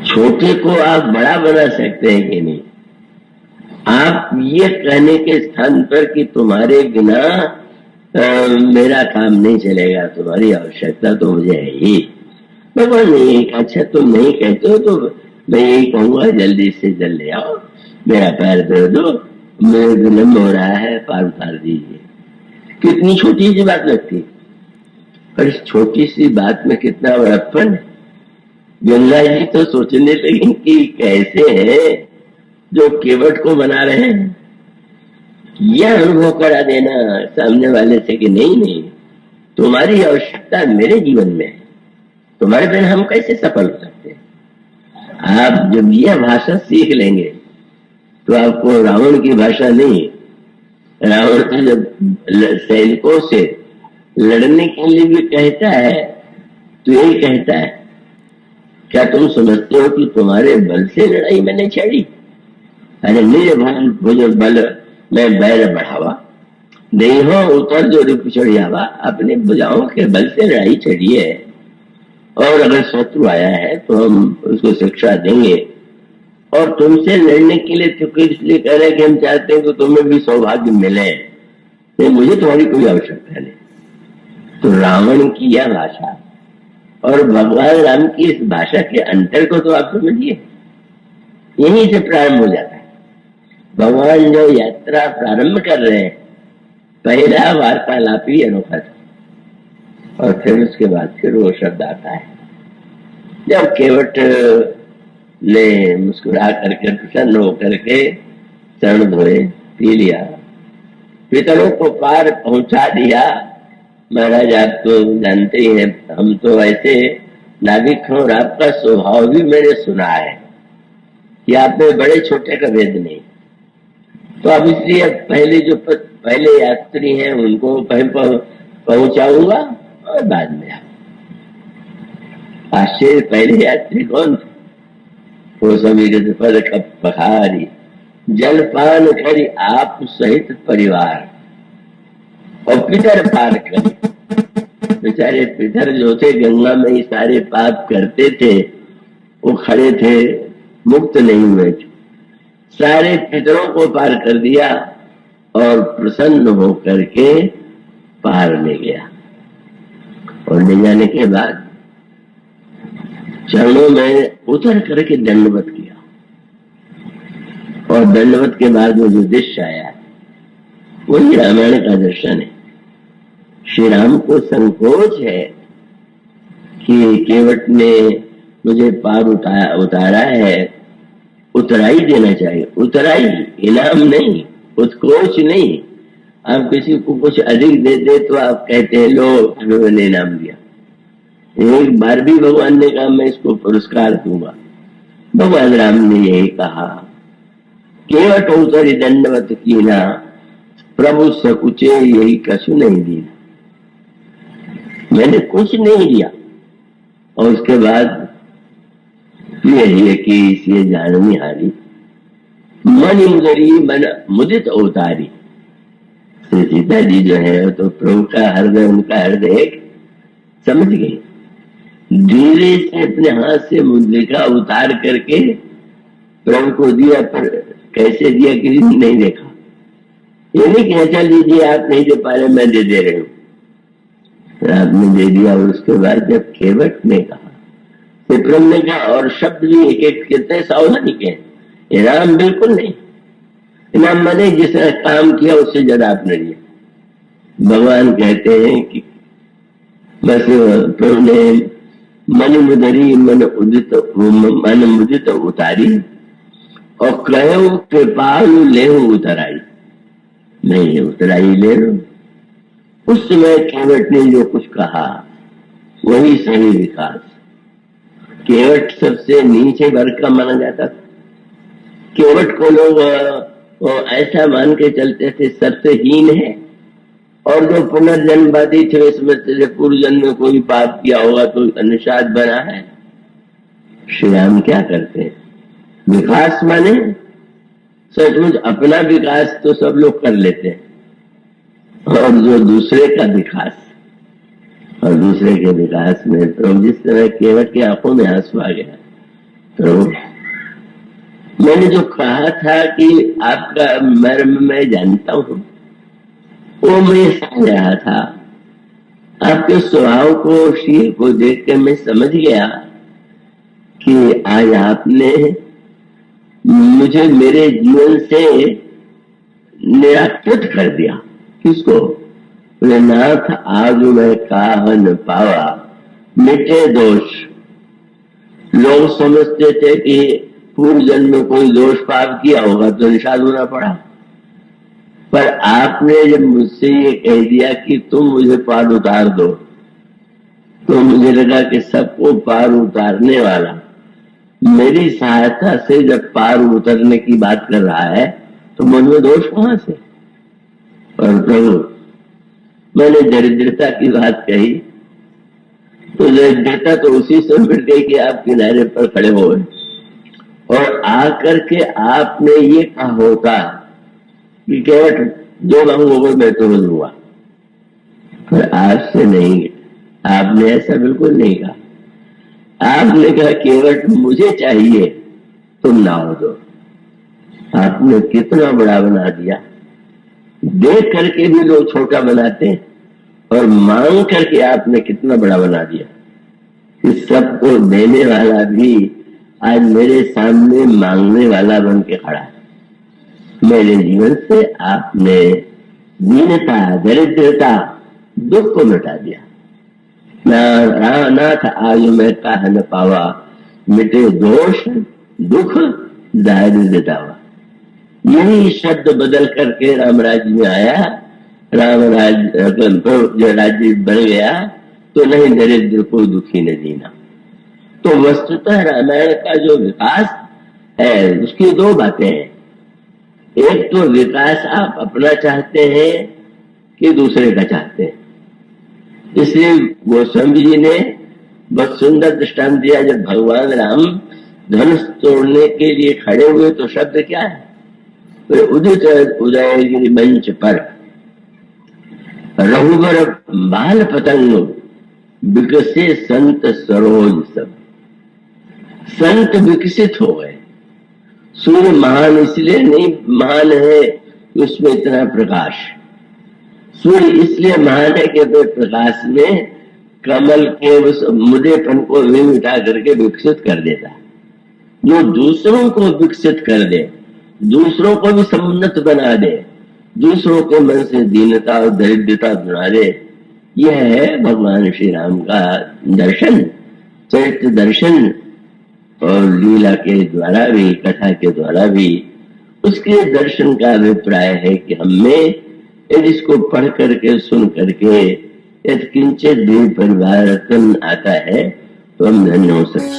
छोटे को आप बड़ा बना सकते हैं कि नहीं? आप ये कहने के स्थान पर कि तुम्हारे बिना मेरा काम नहीं चलेगा, तुम्हारी आवश्यकता तो मुझे है ही। भगवान ने यही कहा, अच्छा तुम नहीं कहते हो तो मैं यही कहूंगा, जल्दी से जल्दी ले आओ, मेरा पैर दे दो, मेरे विलम्ब हो रहा है, पार उतार दीजिए। कितनी छोटी सी बात लगती, पर इस छोटी सी बात में कितना बड़प्पन। गंगा जी तो सोचने लगी कि कैसे है जो केवट को बना रहे हैं। यह अनुभव करा देना सामने वाले से कि नहीं नहीं, तुम्हारी आवश्यकता मेरे जीवन में है, तुम्हारे बिना हम कैसे सफल हो सकते हैं। आप जब यह भाषा सीख लेंगे तो आपको रावण की भाषा नहीं, रावण तो जब सैनिकों से लड़ने के लिए भी कहता है तो यही कहता है, क्या तुम समझते हो कि तुम्हारे बल से लड़ाई मैंने छेड़ी? अरे मेरे भुज बल मैं बैर बढ़ावा, नहीं हो उतर जो रुक चढ़ियावा। अपने भुजाओं के बल से लड़ाई छड़ी है, और अगर शत्रु आया है तो हम उसको शिक्षा देंगे। और तुमसे लड़ने के लिए तो इसलिए कह रहे कि हम चाहते हैं कि तुम्हें भी सौभाग्य मिले, नहीं मुझे तुम्हारी कोई आवश्यकता नहीं। तो रावण की यह भाषा और भगवान राम की इस भाषा के अंतर को तो आप समझिए, यहीं से प्रारंभ हो जाता है। भगवान जो यात्रा प्रारंभ कर रहे हैं, पहला वार्तालाप ही अनोखा था, और फिर उसके बाद फिर वो शब्द आता है जब केवट ने मुस्कुरा करके प्रसन्न होकर के चरण धोए, पी लिया, पितरों को पार पहुंचा दिया। महाराज आप तो जानते ही हैं, हम तो ऐसे नाविक हैं, और आपका स्वभाव भी मैंने सुना है कि आप में बड़े छोटे का भेद नहीं। तो अब इसलिए पहले जो पहले यात्री हैं उनको पहुंचाऊंगा और बाद में आप। आश्चर्य, पहले यात्री कौन थे? वो समीर पद पखारी, जलपान करी आप सहित परिवार, और पितर पार कर। बेचारे पितर जो थे गंगा में ही सारे पाप करते थे, वो खड़े थे, मुक्त नहीं हुए थे, सारे पितरों को पार कर दिया और प्रसन्न होकर के पार ले गया। और ले जाने के बाद चरणों में उतर करके दंडवत किया, और दंडवत के बाद वो जो दृश्य आया वही रामायण का दर्शन है। श्री राम को संकोच है कि केवट ने मुझे पार उतारा है, उतराई देना चाहिए। उतराई, इनाम नहीं, उत्कोच नहीं। आप किसी को कुछ अधिक दे दे तो आप कहते हैं लो मैंने इनाम दिया। एक बार भी भगवान ने कहा मैं इसको पुरस्कार दूंगा। भगवान राम ने यही कहा, केवट उतरी दंडवत कीना, प्रभु सकुचे यही कछु नहीं दिया। मैंने कुछ नहीं दिया। और उसके बाद यही है कि इसे जाननी हारी, मन मुदरी मन मुदित अवतारी। सीता जी जो है तो प्रभु का हृदय, उनका हृदय समझ गई, धीरे से अपने हाथ से मुद्रिका उतार करके प्रभु को दिया। पर कैसे दिया किसी ने नहीं देखा। ये नहीं कि चल दीजिए, आप नहीं दे पा रहे मैं दे रहे हूं, आपने दे दिया। और उसके बाद जब केवट ने कहा, प्रभु ने कहा, और शब्द भी एक एक कितने सावधानी के, इनाम बिल्कुल नहीं। इनाम माने जिसने काम किया उससे ज्यादा आपने दिया। भगवान कहते हैं कि बस प्रभु ने मन मुदरी मन उदित मन मुदित उतारी, और कहो कृपालु ले उतराई। नहीं उतराई ले लो। उस समय केवट ने जो कुछ कहा वही सही विकास। केवट सबसे नीचे वर्ग का माना जाता था। केवट को लोग ऐसा मान के चलते थे सबसे हीन है, और जो पुनर्जन्मवादी थे वे समझते थे पूर्व जन्म में कोई पाप किया होगा तो निषाद बना है। श्री राम क्या करते हैं? विकास माने सचमुच अपना विकास तो सब लोग कर लेते हैं, और जो दूसरे का विकास, और दूसरे के विकास में प्रभु जिस तरह केवट की आंखों में आंसू आ गया तो मैंने जो कहा था कि आपका मर्म मैं जानता हूं, वो मैं समझ रहा था। आपके स्वभाव को, शील को देख कर मैं समझ गया कि आज आपने मुझे मेरे जीवन से निराकृत कर दिया। किसको? बोले नाथ आज मैं काह न पावा मिटे दोष। लोग समझते थे कि पूर्व जन्म में कोई दोष पाप किया होगा तो निषाद होना पड़ा, पर आपने जब मुझसे ये कह दिया कि तुम मुझे पार उतार दो, तो मुझे लगा कि सबको पार उतारने वाला मेरी सहायता से जब पार उतरने की बात कर रहा है तो मन में दोष कहां से? और प्रभु, मैंने दरिद्रता की बात कही तो दरिद्रता तो उसी से मिट गई कि आप किनारे पर खड़े हो गए और आकर के आपने ये कहा होता कि केवट जो मांगोगे मैं तुम्हें दूंगा, पर आपसे नहीं, आपने ऐसा बिल्कुल नहीं कहा। आपने कहा केवट मुझे चाहिए, तुम नाव दो। आपने कितना बड़ा बना दिया। देख करके भी लोग छोटा बनाते हैं और मांग करके आपने कितना बड़ा बना दिया कि सबको देने वाला भी आज मेरे सामने मांगने वाला बन के खड़ा है। मेरे जीवन से आपने दीनता, दरिद्रता, दुख को मिटा दिया। नाथ आज मैं काह न पावा मिटे दोष दुख दारिद्रता। यही शब्द बदल करके राम राज्य में आया। राम राज्य राज्य बन गया तो नहीं दरिद्र को दुखी न जीना। तो वस्तुतः रामायण का जो विकास है उसकी दो बातें हैं। एक तो विकास आप अपना चाहते हैं कि दूसरे का चाहते हैं। इसलिए गोस्वामी जी ने बहुत सुंदर दृष्टांत दिया। जब भगवान राम धनुष तोड़ने के लिए खड़े हुए तो शब्द क्या है? तो उदित उदयगिरि मंच पर रघुबर बाल पतंग विकसे संत सरोज सब। संत विकसित हो गए। सूर्य महान इसलिए नहीं महान है कि उसमें इतना प्रकाश। सूर्य इसलिए महान है कि प्रकाश में कमल के उस मुदेपन को भी मिटा करके विकसित कर देता है। जो दूसरों को विकसित कर दे, दूसरों को भी समुन्नत बना दे, दूसरों के मन से दीनता और दरिद्रता बना दे, यह है भगवान श्री राम का दर्शन, चरित्र दर्शन। और लीला के द्वारा भी, कथा के द्वारा भी उसके दर्शन का अभिप्राय है कि हमें यदि इसको पढ़ करके, सुन करके यदि किंचित भी परिवर्तन आता है तो हम धन्य हो सकते।